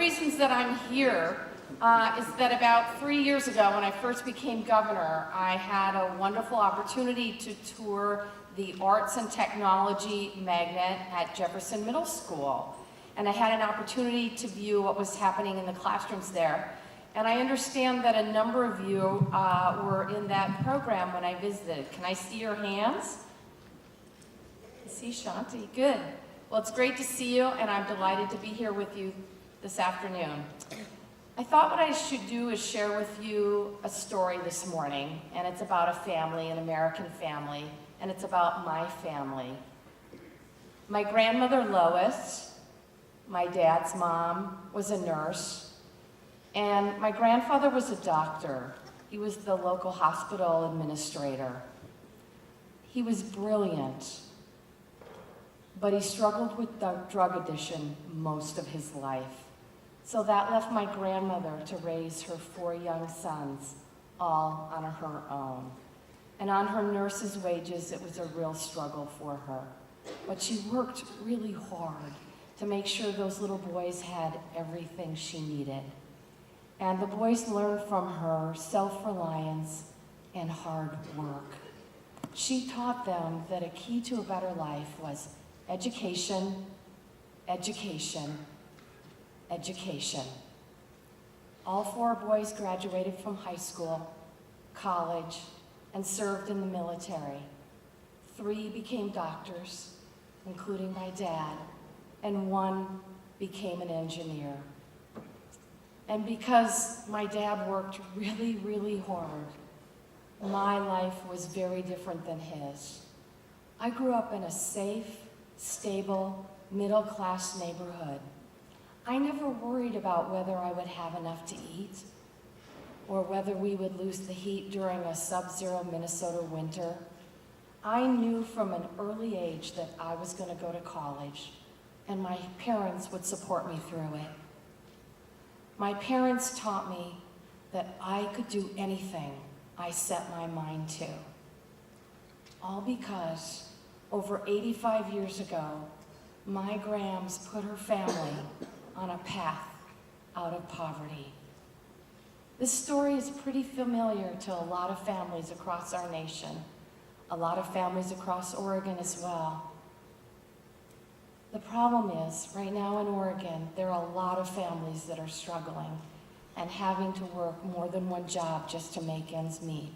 reasons that I'm here is that about 3 years ago, when I first became governor, I had a wonderful opportunity to tour the Arts and Technology Magnet at Jefferson Middle School. And I had an opportunity to view what was happening in the classrooms there. And I understand that a number of you were in that program when I visited. Can I see your hands? I see Shanti, good. Well, it's great to see you, and I'm delighted to be here with you this afternoon. I thought what I should do is share with you a story this morning, and it's about a family, an American family, and it's about my family. My grandmother Lois, my dad's mom, was a nurse, and my grandfather was a doctor. He was the local hospital administrator. He was brilliant, but he struggled with drug addiction most of his life. So that left my grandmother to raise her 4 young sons, all on her own. And on her nurse's wages, it was a real struggle for her. But she worked really hard to make sure those little boys had everything she needed. And the boys learned from her self-reliance and hard work. She taught them that a key to a better life was education, education, education. All 4 boys graduated from high school, college, and served in the military. 3 became doctors, including my dad, and 1 became an engineer. And because my dad worked really, really hard, my life was very different than his. I grew up in a safe, stable, middle-class neighborhood. I never worried about whether I would have enough to eat or whether we would lose the heat during a sub-zero Minnesota winter. I knew from an early age that I was going to go to college, and my parents would support me through it. My parents taught me that I could do anything I set my mind to. All because over 85 years ago, my Grams put her family on a path out of poverty. This story is pretty familiar to a lot of families across our nation, a lot of families across Oregon as well. The problem is, right now in Oregon, there are a lot of families that are struggling and having to work more than 1 job just to make ends meet.